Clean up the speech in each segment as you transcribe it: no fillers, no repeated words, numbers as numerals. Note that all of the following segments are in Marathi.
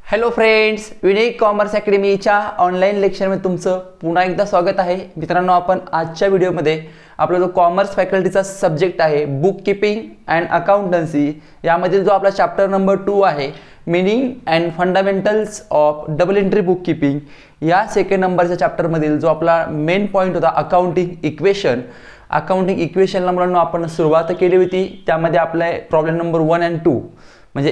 हॅलो फ्रेंड्स, युनिक कॉमर्स अकॅडमीच्या ऑनलाईन लेक्चरमध्ये तुमचं पुन्हा एकदा स्वागत आहे. मित्रांनो, आपण आजच्या व्हिडिओमध्ये आपला जो कॉमर्स फॅकल्टीचा सब्जेक्ट आहे बुक कीपिंग अँड अकाउंटन्सी, यामधील जो आपला चॅप्टर नंबर 2 आहे meaning and fundamentals of double entry book keeping, या सेकंड नंबरच्या चॅप्टरमधील जो आपला मेन पॉईंट होता अकाउंटिंग इक्वेशनला मुलांना आपण सुरुवात केली होती. त्यामध्ये आपले प्रॉब्लेम नंबर 1 आणि 2 म्हणजे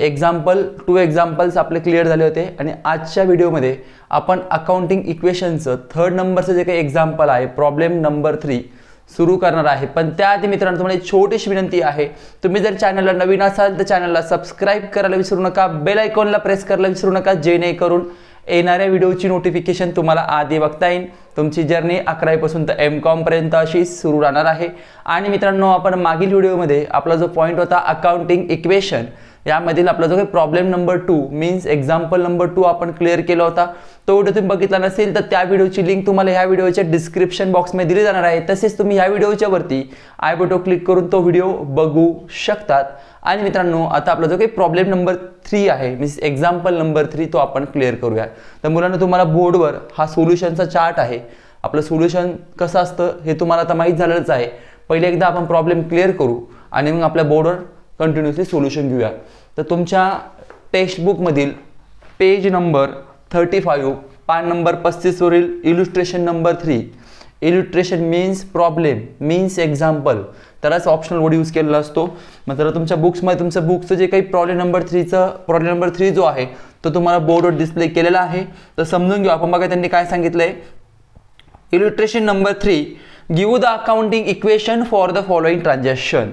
टू एक्झाम्पल्स आपले क्लिअर झाले होते. आणि आजच्या व्हिडिओमध्ये आपण अकाउंटिंग इक्वेशनचं थर्ड नंबरचं जे काही एक्झाम्पल आहे प्रॉब्लेम नंबर 3 सुरू करणार आहे. पण त्याआधी मित्रांनो, तुम्हाला एक छोटीशी विनंती आहे, तुम्ही जर चॅनलला नवीन असाल तर चॅनलला सबस्क्राईब करायला विसरू नका, बेल आयकॉनला प्रेस करायला विसरू नका, जेणेकरून येणाऱ्या व्हिडिओची नोटिफिकेशन तुम्हाला आधी बघता येईल. तुमची जर्नी 11वी पासून तर MCOM पर्यंत अशी सुरू राहणार आहे. आणि मित्रांनो, आपण मागील व्हिडिओमध्ये आपला जो पॉईंट होता अकाउंटिंग इक्वेशन, यामधील आपला जो काही problem number 2 means example number 2 आपण क्लिअर केला होता. तो व्हिडिओ तुम्ही बघितला नसेल तर त्या व्हिडिओची लिंक तुम्हाला ह्या व्हिडिओच्या डिस्क्रिप्शन बॉक्समध्ये दिली जाणार आहे. तसेच तुम्ही ह्या व्हिडिओच्या वरती आय बटन क्लिक करून तो व्हिडिओ बघू शकतात. आणि मित्रांनो, आता आपला जो काही प्रॉब्लेम नंबर 3 आहे मीन्स एक्झाम्पल नंबर 3 तो आपण क्लिअर करूया. तर मुलांना तुम्हाला बोर्डवर हा सोल्युशनचा चार्ट आहे. आपलं सोल्युशन कसं असतं हे तुम्हाला आता माहीत झालेलंच आहे. पहिले एकदा आपण प्रॉब्लेम क्लिअर करू आणि मग आपल्या बोर्डवर कंटिन्युअसली सोल्युशन घेऊया. तर तुमच्या टेक्स्टबुकमधील पेज नंबर 35 पान नंबर 35 वरील illustration number 3, illustration means problem means example, तरच ऑप्शनल वर्ड यूज केलेला असतो. मग तर तुमच्या बुक्समध्ये तुमचं बुकचं जे काही प्रॉब्लेम नंबर 3 जो आहे तो तुम्हाला बोर्डवर डिस्प्ले केलेला आहे. तर समजून घेऊ आपण. बघा त्यांनी काय सांगितलंय. Illustration number 3, give the accounting equation for the following transaction.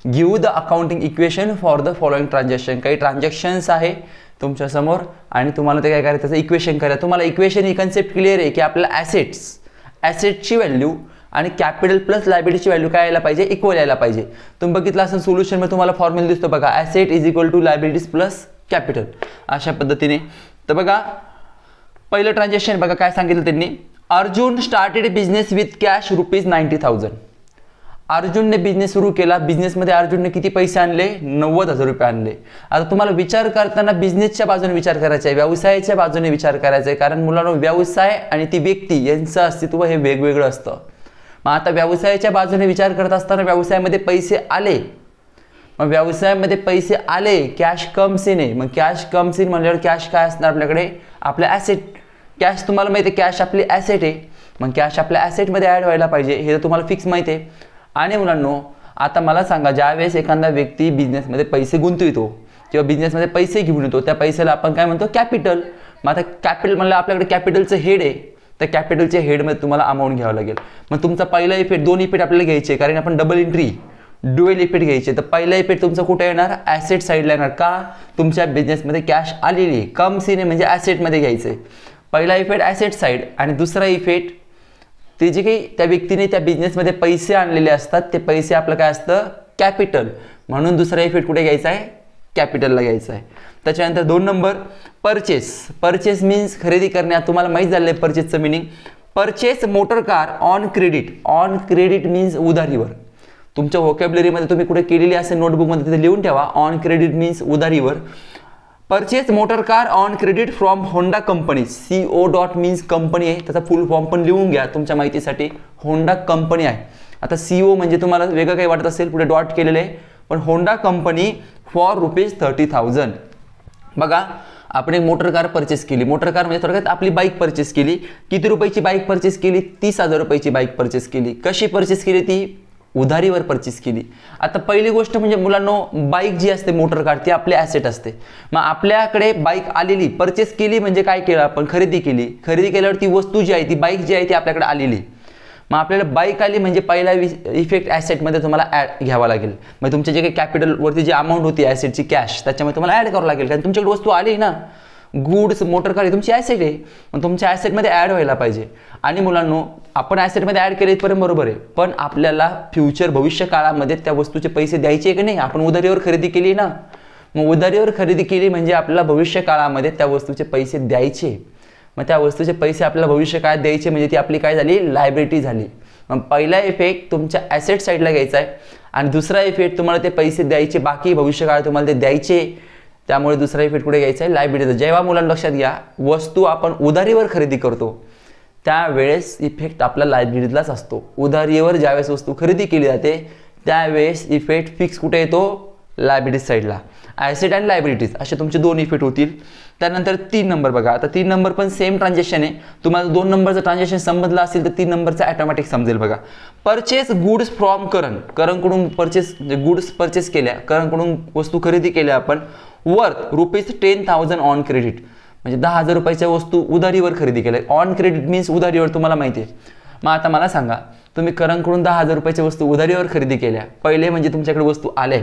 Give the accounting equation for the following transaction. काही ट्रान्झॅक्शन्स आहे तुमच्या समोर आणि तुम्हाला ते काय करायचं, त्याचं इक्वेशन करायचं. तुम्हाला इक्वेशन ही कन्सेप्ट क्लिअर आहे की आपल्याला ॲसेटची व्हॅल्यू आणि कॅपिटल प्लस लायबिलिटीची व्हॅल्यू काय यायला पाहिजे, इक्वल यायला पाहिजे. तुम्ही बघितलं असं सोल्युशनमध्ये तुम्हाला फॉर्म्युला दिसतो बघा, asset is equal to liabilities plus capital, अशा पद्धतीने. तर बघा पहिलं ट्रान्झॅक्शन बघा काय सांगितलं त्यांनी. Arjun started business with cash ₹90,000. अर्जुनने बिझनेस सुरू केला. बिझनेसमध्ये अर्जुनने किती पैसे आणले, 90,000 रुपये आणले. आता तुम्हाला विचार करताना बिझनेसच्या बाजूने विचार करायचा आहे, व्यवसायाच्या बाजूने विचार करायचा आहे. कारण मुलांना व्यवसाय आणि ती व्यक्ती यांचं अस्तित्व हे वेगवेगळं असतं. मग आता व्यवसायाच्या बाजूने विचार करत असताना व्यवसायामध्ये पैसे आले. मग व्यवसायामध्ये पैसे आले, कॅश कम्स इन आहे. मग कॅश कम्स इन म्हणल्यावर कॅश काय असणार आपल्याकडे, आपल्या ॲसेट. कॅश तुम्हाला माहिती आहे, कॅश आपली ॲसेट आहे. मग कॅश आपल्या ॲसेटमध्ये ॲड व्हायला पाहिजे, हे तर तुम्हाला फिक्स माहिती आहे. आणि मुलांनो, आता मला सांगा, ज्यावेळेस एखादा व्यक्ती बिझनेसमध्ये पैसे गुंतवितो किंवा बिझनेसमध्ये पैसे घेऊन येतो, त्या पैशाला आपण काय म्हणतो, कॅपिटल. मग आता कॅपिटल म्हणलं आपल्याकडे कॅपिटलचं हेड आहे. तर कॅपिटलच्या हेडमध्ये तुम्हाला अमाऊंट घ्यावं लागेल. मग तुमचा पहिला इफेक्ट, 2 इफेक्ट आपल्याला घ्यायचे कारण आपण डबल एंट्री ड्युएल इफेक्ट घ्यायचे. तर पहिला इफेक्ट तुमचा कुठे येणार, ॲसेट साईडला येणार. का, तुमच्या बिझनेसमध्ये कॅश आलेली आहे, कम्स इन म्हणजे ॲसेटमध्ये घ्यायचं आहे. पहिला इफेक्ट ॲसेट साईड आणि दुसरा इफेक्ट ते जे काही त्या व्यक्तीने त्या बिझनेसमध्ये पैसे आणलेले असतात ते पैसे आपलं काय असतं, कॅपिटल. म्हणून दुसरा इफेक्ट कुठे घ्यायचा आहे, कॅपिटलला घ्यायचा आहे. त्याच्यानंतर 2 नंबर परचेस मीन्स खरेदी करणे. तुम्हाला माहीत झालं आहे परचेसचं meaning. Purchase motor car on credit means उधारीवर. तुमच्या व्होकॅब्युलरीमध्ये तुम्ही कुठे केलेली असेल नोटबुकमध्ये तिथे लिहून ठेवा. ऑन क्रेडिट मीन्स उधारीवर. Purchase motor car on credit from Honda company. CO dot means company आहे, त्याचा फुल फॉर्म पण लिहून घ्या तुमच्या माहितीसाठी. होंडा कंपनी आहे. आता CO म्हणजे तुम्हाला वेगळं काही वाटत असेल, पुढे डॉट केलेलं आहे, पण होंडा कंपनी फॉर ₹30,000. बघा आपण एक मोटर कार परचेस केली. मोटर कार म्हणजे थोडक्यात आपली बाईक परचेस केली. किती रुपयाची बाईक परचेस केली, 30,000 रुपयाची बाईक परचेस केली. कशी परचेस केली, ती उधारीवर परचेस केली. आता पहिली गोष्ट म्हणजे मुलांनो, बाईक जी असते मोटर कार ती आपले ॲसेट असते. मग आपल्याकडे बाईक आलेली, परचेस केली म्हणजे काय केलं आपण, खरेदी केली. खरेदी केल्यावर ती वस्तू जी आहे, ती बाईक जी आहे ती आपल्याकडे आलेली. मग आपल्याला बाईक आली म्हणजे पहिला इफेक्ट ॲसेटमध्ये तुम्हाला ॲड घ्यावा लागेल. मग तुमच्या जे काही कॅपिटलवरती जी अमाऊंट होती ॲसेटची कॅश, त्याच्यामध्ये तुम्हाला ॲड करावं लागेल. कारण तुमच्याकडे वस्तू आली ना, गुड्स मोटर कार तुमची ॲसेट आहे, मग तुमच्या ॲसेटमध्ये ॲड व्हायला पाहिजे. आणि मुलांनो, आपण ॲसेटमध्ये ॲड केले इथपर्यंत बरोबर आहे, पण आपल्याला भविष्य काळामध्ये त्या वस्तूचे पैसे द्यायचे की नाही. आपण उधारीवर खरेदी केली ना, मग उधारीवर खरेदी केली म्हणजे आपल्याला भविष्य काळामध्ये त्या वस्तूचे पैसे द्यायचे. मग त्या वस्तूचे पैसे आपल्याला भविष्य काळात द्यायचे म्हणजे ती आपली काय झाली, लायबिलिटी झाली. मग पहिला इफेक्ट तुमच्या ॲसेट साईडला घ्यायचा आहे आणि दुसरा इफेक्ट तुम्हाला ते पैसे द्यायचे, बाकी भविष्य काळात तुम्हाला ते द्यायचे. त्यामुळे दुसरा इफेक्ट कुठे घ्यायचा आहे, लायबिलिटीचा. जेव्हा मुलांना लक्षात घ्या, वस्तू आपण उधारीवर खरेदी करतो त्यावेळेस इफेक्ट आपला लायबिलिटीलाच असतो. उधारीवर ज्यावेळेस वस्तू खरेदी केली जाते त्यावेळेस इफेक्ट फिक्स कुठे येतो, लायबिलिटीज साईडला. ॲसेट अँड लायबिलिटीज असे तुमचे 2 इफेक्ट होतील. त्यानंतर 3 नंबर बघा. आता 3 नंबर पण सेम ट्रान्झॅक्शन आहे. तुम्हाला 2 नंबरचं ट्रान्झॅक्शन समजलं असेल तर 3 नंबरचं ऑटोमॅटिक समजेल बघा. Purchase goods from Karan. करणकडून परचेस गुड्स परचेस केल्या, करणकडून वस्तू खरेदी केल्या आपण, वर्थ ₹10,000 ऑन क्रेडिट. म्हणजे 10,000 रुपयाच्या वस्तू उधारीवर खरेदी केल्या. ऑन क्रेडिट मीन्स उधारीवर, तुम्हाला माहिती आहे. मग आता मला सांगा, तुम्ही करणकडून 10,000 रुपयाच्या वस्तू उधारीवर खरेदी केल्या. पहिले म्हणजे तुमच्याकडे वस्तू आल्या,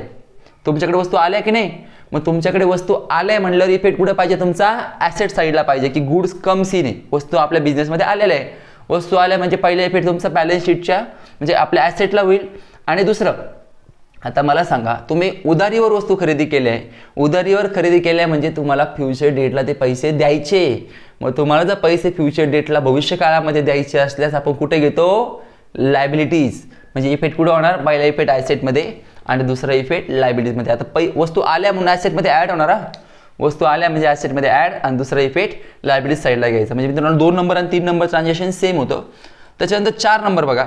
तुमच्याकडे वस्तू आल्या की नाही. मग तुमच्याकडे वस्तू आल्या म्हणल्यावर इफेक्ट कुठे पाहिजे, तुमचा ॲसेट साईडला पाहिजे की गुड्स कम्स इन. वस्तू आपल्या बिझनेसमध्ये आलेल्या आहे. वस्तू आल्या म्हणजे पहिला इफेक्ट तुमचा बॅलन्स शीटच्या म्हणजे आपल्या ॲसेटला होईल. आणि दुसरं, आता मला सांगा, तुम्ही उधारीवर वस्तू खरेदी केल्या आहे. उधारीवर खरेदी केल्या म्हणजे तुम्हाला फ्युचर डेटला ते पैसे द्यायचे. मग तुम्हाला जर पैसे फ्युचर डेटला भविष्य काळामध्ये द्यायचे असल्यास आपण कुठे घेतो, लायबिलिटीज. म्हणजे इफेक्ट कुठे होणार, पहिला इफेक्ट ॲसेटमध्ये आणि दुसरा इफेक्ट लायबिलिटीजमध्ये. आता वस्तू आल्या म्हणून ॲसेटमध्ये ॲड होणार. वस्तू आल्या म्हणजे ॲसेटमध्ये ॲड आणि दुसरा इफेक्ट लायबिलिटीज साईडला घ्यायचा. म्हणजे मित्रांनो 2 नंबर आणि 3 नंबर ट्रान्झॅक्शन सेम होतं. त्याच्यानंतर 4 नंबर बघा.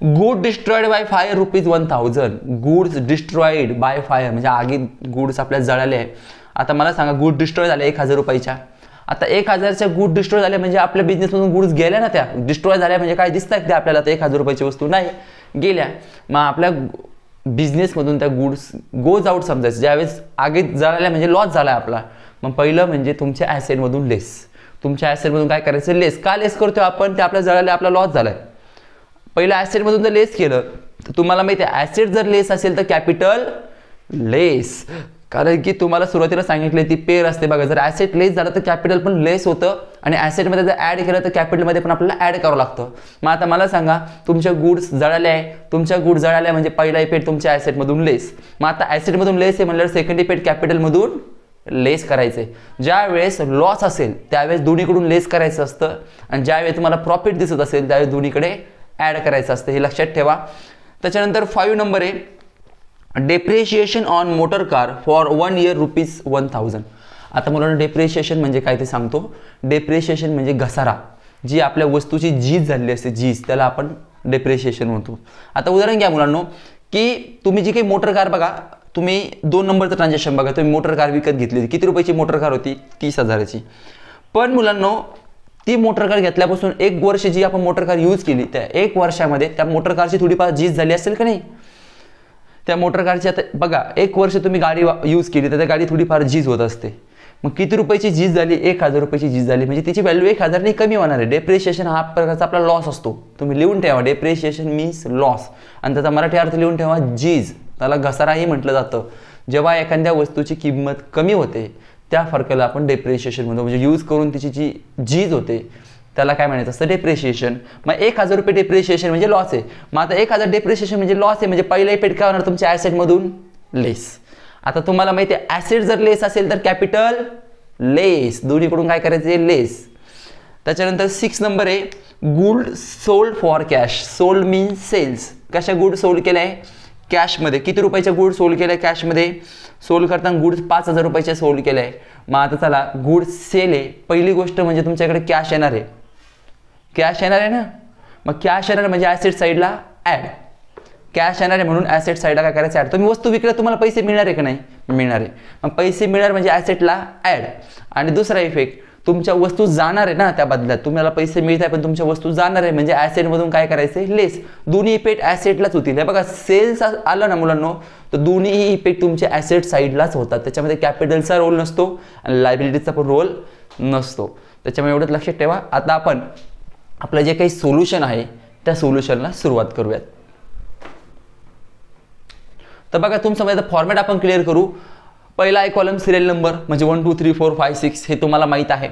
Good destroyed bye fire ₹1,000. Goods destroyed by fire म्हणजे आगीत गुड्स आपल्या जळाले आहे. आता मला सांगा, गुड डिस्ट्रॉय झाले 1,000 रुपयाच्या. आता 1,000च्या गुड डिस्ट्रॉय झाल्या म्हणजे आपल्या बिझनेसमधून गुड्स गेल्या ना, त्या डिस्ट्रॉय झाल्या म्हणजे काय दिसतं की आपल्याला तर 1,000 रुपयाची वस्तू नाही गेल्या. मग आपल्या बिझनेसमधून त्या गुड्स गोज आउट समजायचं. ज्यावेळेस आगीत जळाल्या म्हणजे लॉस झाला आपला. मग पहिलं म्हणजे तुमच्या ॲसेटमधून लेस. तुमच्या ॲसेटमधून काय करायचं, लेस. का लेस करतोय आपण, ते आपल्या जळाले, आपला लॉस झालाय. पहिलं ॲसेटमधून जर लेस केलं तर तुम्हाला माहिती आहे, ॲसेट जर लेस असेल तर कॅपिटल लेस. कारण की तुम्हाला सुरुवातीला सांगितले ती पेअर असते बघा. जर ॲसेट लेस झालं तर कॅपिटल पण लेस होतं आणि ॲसेटमध्ये जर ॲड केलं तर कॅपिटलमध्ये पण आपल्याला ॲड करावं लागतं. मग आता मला सांगा, तुमच्या गुड्स जळाल्या आहे. तुमच्या गुड्स जळाल्या म्हणजे पहिला इफेक्ट तुमच्या ॲसेटमधून लेस. मग आता ॲसेटमधून लेस आहे म्हणल्यावर सेकंड इफेक्ट कॅपिटलमधून लेस करायचे. ज्या वेळेस लॉस असेल त्यावेळेस दोन्हीकडून लेस करायचं असतं आणि ज्यावेळेस तुम्हाला प्रॉफिट दिसत असेल त्यावेळेस दोन्हीकडे ॲड करायचं असतं. हे लक्षात ठेवा. त्याच्यानंतर 5 नंबर आहे, depreciation on motor car for 1 year ₹1,000. आता मुलांना डेप्रिशिएशन म्हणजे काय ते सांगतो. डेप्रिशिएशन म्हणजे घसारा. जी आपल्या वस्तूची झीज झालेली असते, झीज, त्याला आपण डेप्रिशिएशन म्हणतो. आता उदाहरण घ्या मुलांनो, की तुम्ही जी काही मोटर कार बघा, तुम्ही 2 नंबरचं ट्रान्झॅक्शन बघा. तुम्ही मोटर कार विकत घेतली. किती रुपयाची मोटर कार होती, 30,000ची. पण मुलांनो ती मोटर कार घेतल्यापासून 1 वर्ष जी आपण मोटर कार यूज केली, त्या 1 वर्षामध्ये त्या मोटर कारची थोडीफार झीज झाली असेल का नाही. त्या मोटर कारची आता बघा 1 वर्ष तुम्ही गाडी यूज केली तर त्या गाडी थोडीफार झीज होत असते. मग किती रुपयाची झीज झाली, 1,000 रुपयाची झीज झाली म्हणजे तिची व्हॅल्यू 1,000 ने कमी होणार आहे. डेप्रिशिएशन हा प्रकारचा आपला लॉस असतो. तुम्ही लिहून ठेवा, डेप्रिशिएशन मीन्स लॉस. आणि त्याचा मराठी अर्थ लिहून ठेवा, झीज. त्याला घसाराही म्हटलं जातं. जेव्हा एखाद्या वस्तूची किंमत कमी होते त्या फरकाला आपण डेप्रिशिएशन म्हणतो. म्हणजे यूज करून तिची जी झीज होते त्याला काय म्हणायचं असतं, डेप्रिशिएशन. मग 1,000 रुपये डेप्रिशिएशन म्हणजे लॉस आहे. मग आता 1,000 डेप्रिशिएशन म्हणजे लॉस आहे म्हणजे पहिला इफेक्ट काय होणार, तुमच्या ॲसेटमधून लेस. आता तुम्हाला माहिती आहे ॲसेट जर लेस असेल तर कॅपिटल लेस. दोन्हीकडून काय करायचं, लेस. त्याच्यानंतर 6 नंबर आहे, good sold for cash. Sold means sales. कशा गुड सोल्ड केलं आहे, कॅशमध्ये. किती रुपयाच्या गुड सोल्ड केलं आहे, कॅशमध्ये. सोल्ड करताना गुड्स 5,000 रुपयाच्या सोल्ड केलं आहे. मग आता चला गुड्स सेल आहे. पहिली गोष्ट म्हणजे तुमच्याकडे कॅश येणार आहे. कॅश येणार आहे ना, मग कॅश येणार म्हणजे ॲसेट साईडला ॲड. कॅश येणार आहे म्हणून ॲसेट साईडला काय करायचं, ॲड. तुम्ही वस्तू विकल्या तुम्हाला पैसे मिळणार आहे का नाही, मिळणार आहे. मग पैसे मिळणार म्हणजे ॲसेटला ॲड. आणि दुसरा इफेक्ट, तुमच्या वस्तू जाणार आहे ना त्या बदल्यात. तुम्हाला पैसे मिळत आहे पण तुमच्या वस्तू जाणार आहे म्हणजे ॲसेटमधून काय करायचं, लेस. दोन्ही इफेक्ट ॲसेटलाच होतील. हे बघा सेल्स आलं ना मुलांनो तर दोन्ही इफेक्ट तुमचे ॲसेट साईडलाच होतात. त्याच्यामध्ये कॅपिटलचा रोल नसतो आणि लायबिलिटीचा पण रोल नसतो. त्याच्यामुळे एवढंच लक्षात ठेवा. आता आपण आपलं जे काही सोल्युशन आहे त्या सोल्युशनला सुरुवात करूयात. तर बघा तुमचं फॉर्मॅट आपण क्लिअर करू. पहिला आहे कॉलम सिरियल नंबर म्हणजे 1 2 3 4 5 6 हे तुम्हाला माहीत आहे.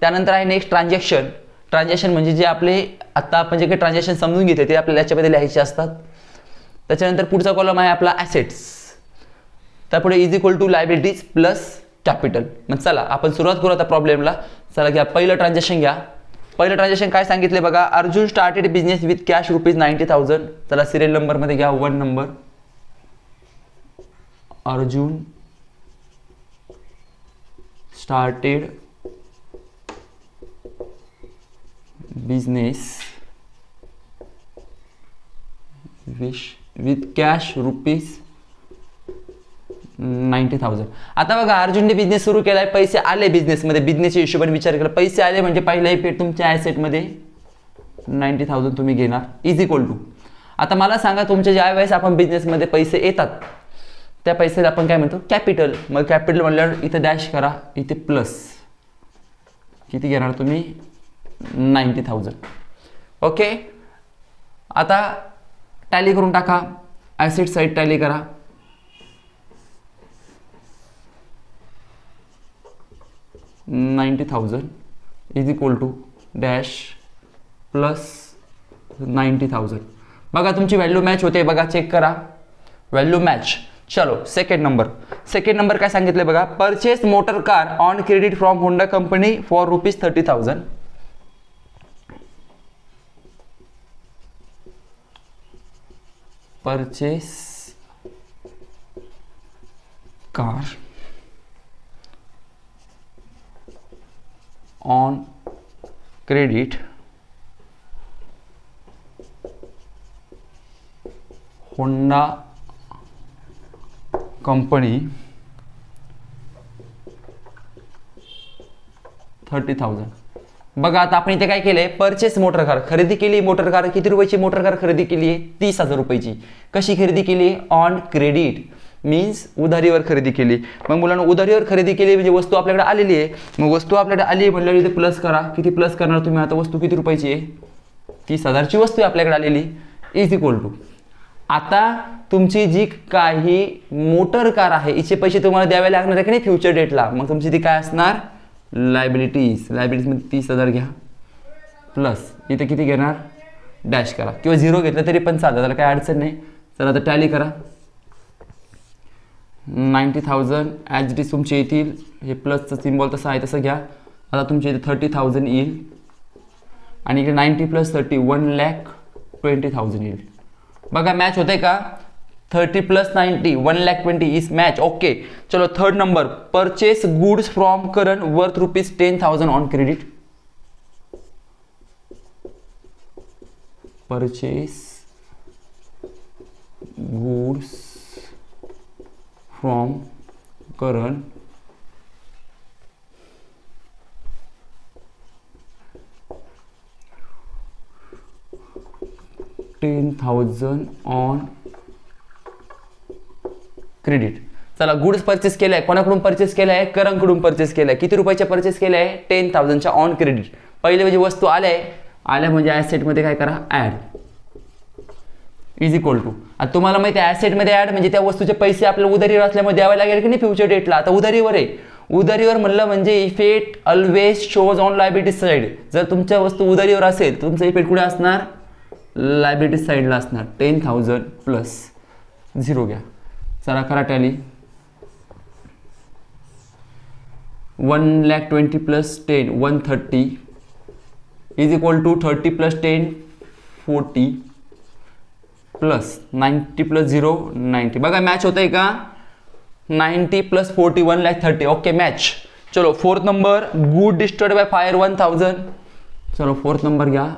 त्यानंतर आहे नेक्स्ट ट्रान्झॅक्शन. ट्रान्झॅक्शन म्हणजे जे आपले आता आपण जे काही ट्रान्झॅक्शन समजून घेतले ते आपल्याला याच्यामध्ये लिहायचे असतात. त्याच्यानंतर पुढचा कॉलम आहे आपला ॲसेट्स. त्यापुढे is equal to liabilities plus capital. मग चला आपण सुरुवात करू आता प्रॉब्लेमला. चला घ्या पहिलं ट्रान्झॅक्शन घ्या. पहिलं ट्रान्झॅक्शन काय सांगितले बघा, Arjun started business with cash ₹90,000. चला सिरियल नंबरमध्ये घ्या 1 number. Arjun started business with cash rupees 90,000. आता बघा अर्जुनने बिझनेस सुरू केलाय, पैसे आले बिझनेसमध्ये, बिझनेसच्या हिशोबाने विचार केला, पैसे आले म्हणजे पहिला इफेक्ट तुमच्या ॲसेटमध्ये 90,000 तुम्ही घेणार इज इक्वल टू. आता मला सांगा तुमच्या ज्या वेळेस आपण बिझनेसमध्ये पैसे येतात त्या पैशाला आपण काय म्हणतो कॅपिटल. मग कॅपिटल म्हणल्यावर इथं डॅश करा, इथे प्लस किती घेणार तुम्ही 90,000. ओके, आता टॅली करून टाका, ॲसेट साईड टॅली करा. $90,000 is equal to dash plus 90,000. बघा तुमची व्हॅल्यू मॅच होते, बघा चेक करा, व्हॅल्यू मॅच. चलो सेकंड नंबर काय सांगितलं बघा, purchase motor car on credit from Honda company for ₹30,000. Purchase car on credit Honda company 30,000. बघा आता आपण इथे काय केलंय, परचेस मोटर कार खरेदी केली. मोटर कार किती रुपयाची मोटर कार खरेदी केली आहे 30,000 रुपयाची. कशी खरेदी केली ऑन क्रेडिट मीन्स उधारीवर खरेदी केली. मग मुलांना उधारीवर खरेदी केली म्हणजे वस्तू आपल्याकडे आलेली आहे. मग वस्तू आपल्याकडे आली म्हटल्यावर इथे प्लस करा, किती प्लस करणार तुम्ही. आता वस्तू किती रुपयाची आहे 30,000ची वस्तू आपल्याकडे आलेली इज इक्वल टू. आता तुमची जी काही मोटर कार आहे हिचे पैसे तुम्हाला द्यावे लागणार आहे की नाही फ्युचर डेटला. मग तुमची ती काय असणार लायबिलिटीजमध्ये 30,000 घ्या प्लस इथे किती घेणार डॅश करा किंवा 0 घेतलं तरी पण चालतं, त्याला काय अडचण नाही. तर आता टॅली करा. 90,000 ॲज इट इज तुमचे येतील, हे प्लसचं सिम्बॉल तसं आहे तसं घ्या. आता तुमच्या इथे 30,000 येईल आणि इकडे 90 + 30 1,20,000 येईल. बघा मॅच होते का 30 + 90 1,20,000 इज मॅच. ओके चलो third number, purchase goods from Karan worth ₹10,000 on credit. Purchase goods from Karan $10,000 on credit. चला गुड्स परचेस केलाय, कोणाकडून परचेस केलाय करणकडून परचेस केलाय. किती रुपयाच्या परचेस केलाय 10,000च्या ऑन क्रेडिट. पहिले म्हणजे वस्तू आल्या म्हणजे ॲसेटमध्ये काय करा ॲड इज इक्वल टू. आता तुम्हाला माहिती आहे ॲसेटमध्ये ॲड म्हणजे त्या वस्तूचे पैसे आपल्याला उधारीवर असल्यामुळे द्यावे लागेल की नाही फ्युचर डेटला. आता उधारीवर आहे, उधारीवर म्हणलं म्हणजे effect always shows on liability side. जर तुमच्या वस्तू उधारीवर असेल तर तुमचा इफेक्ट कुठे असणार लायबिलिटी साईडला असणार. 10,000 प्लस 0 घ्या. चला करा tally. 1,20,000 + 10 130 is equal to 30 + 10 40 plus 90 + 0 90. बघा मॅच होतंय का 90 + 40 1,30,000. Okay match. चलो fourth number, good destroyed by fire 1,000. चलो फोर्थ नंबर घ्या,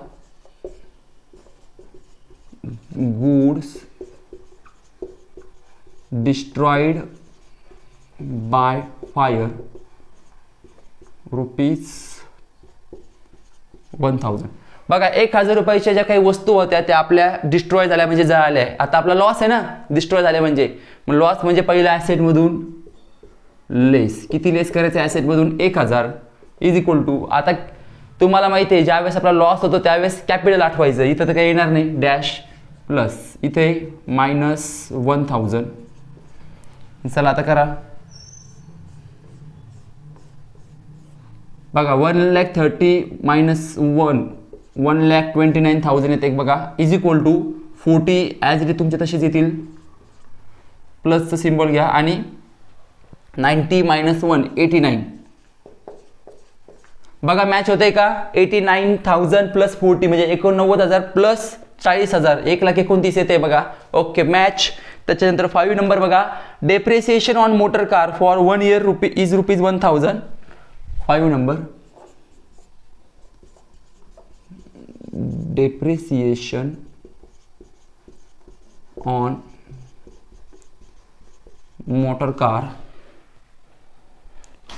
गुड्स डिस्ट्रॉयड बाय फायर ₹1,000. बघा 1,000 रुपयाच्या ज्या काही वस्तू होत्या त्या आपल्या डिस्ट्रॉय झाल्या म्हणजे जळाल्या. आता आपला लॉस आहे ना डिस्ट्रॉय झाले म्हणजे. मग लॉस म्हणजे पहिल्या ॲसेटमधून लेस, किती लेस करायचं ॲसेटमधून 1,000 इज इक्वल टू. आता तुम्हाला माहिती आहे ज्यावेळेस आपला लॉस होतो त्यावेळेस कॅपिटल आठवायचं. इथं तर काही येणार नाही डॅश प्लस इथे -1,000. चला आता करा. बघा 1,30,000 - 1 1,29,000 येते बघा is equal to 40 as it तुमचे तसेच येतील. प्लसचं सिम्बॉल घ्या आणि 90 - 1 89. बघा मॅच होते का 89,000 + 40 म्हणजे 89,000 + 40,000 1,29,000 येते बघा. Okay match. त्याच्यानंतर 5 नंबर बघा, depreciation on motor car for 1 year is ₹1,000. 5 number depreciation on motor car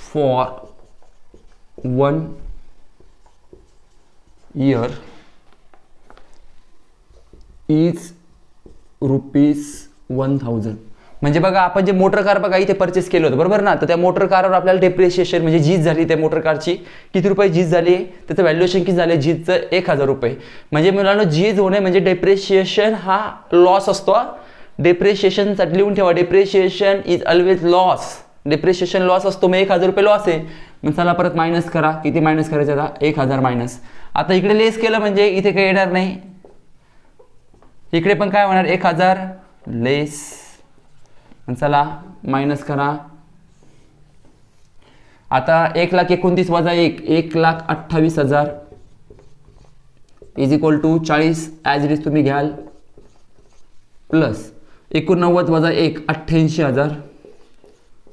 for 1 year is ₹1000. म्हणजे बघा आपण जे मोटर कार बघा इथे परचेस केलं होतं बरोबर ना, तर त्या मोटर कारवर आपल्याला डेप्रिशिएशन म्हणजे झीज झाली त्या मोटर कारची किती रुपये झीज झाली, त्याचं व्हॅल्युएशन किती झाले झीजचं 1000 रुपये. म्हणजे मुलांना झीज होणे म्हणजे डेप्रिशिएशन हा लॉस असतो. डेप्रिशिएशनसाठी लिहून ठेवा, depreciation is always loss. Depreciation loss असतो, मग 1000 रुपये लॉस आहे. मग चला परत मायनस करा, किती मायनस करायचं आता 1000 मायनस. आता इकडे लेस केलं म्हणजे इथे काही येणार नाही, इकडे पण काय होणार 1000 लेस. चला मायनस करा. आता 1,29,000 वजा 1,28,000 is equal to 40 as it is तुम्ही घ्याल प्लस 89 वजा 1 88,000.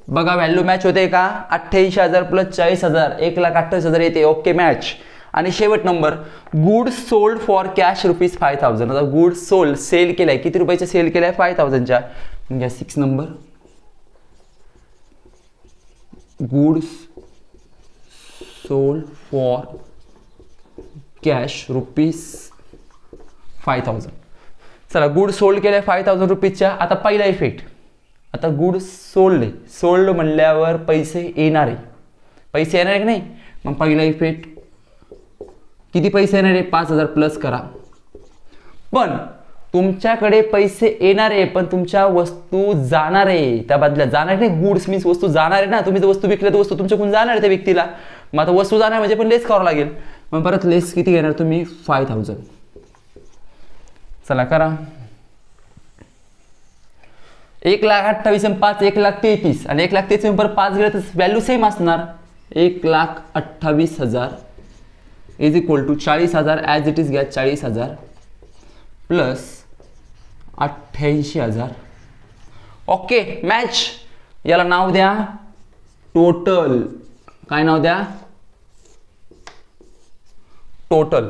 बघा व्हॅल्यू मॅच होते का, 88,000 प्लस 40,000 1,28,000 येते. Okay match. आणि शेवट number goods sold for cash ₹5,000. आता गुड्स सोल्ड सेल केलाय, किती रुपयाचा सेल केलाय 5,000च्या. घ्या 6 number goods sold for cash ₹5,000. चला गुड्स सोल्ड केलाय 5,000 रुपीजच्या. आता पहिला इफेक्ट, आता गुड्स सोल्ड म्हणल्यावर पैसे येणार आहे, पैसे येणार आहे की नाही. मग पहिला इफेक्ट किती पैसे येणार आहे 5,000 प्लस करा. पण तुमच्याकडे पैसे येणार आहे पण तुमच्या वस्तू जाणार आहे, त्या बदल्यात जाणार नाही. गुड्स मीन्स वस्तू जाणार आहे ना, तुम्ही जर वस्तू विकल्या तर वस्तू तुमच्याकडून जाणार आहे त्या व्यक्तीला. मग आता वस्तू जाणार म्हणजे पण लेस करावं लागेल. मग परत लेस किती घेणार तुम्ही 5,000. चला करा. 1,28,000 आणि 5 1,33,000 आणि 1,33,000 परत 5 गेलं तर व्हॅल्यू सेम असणार. 1,28,000 is equal to 40,000 as it is घ्या 40,000 प्लस 88,000. Okay match. याला नाव द्या टोटल. काय नाव द्या टोटल.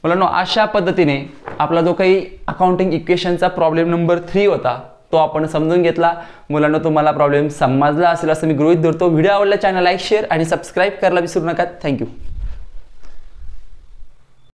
मुलांनो अशा पद्धतीने आपला जो काही अकाउंटिंग इक्वेशनचा प्रॉब्लेम नंबर 3 होता तो आपण समजून घेतला. मुलांना तुम्हाला प्रॉब्लेम समजला असेल असं मी गृहीत धरतो. व्हिडिओ आवडला चॅनल लाईक शेअर आणि सबस्क्राईब करायला विसरू नका. थँक्यू.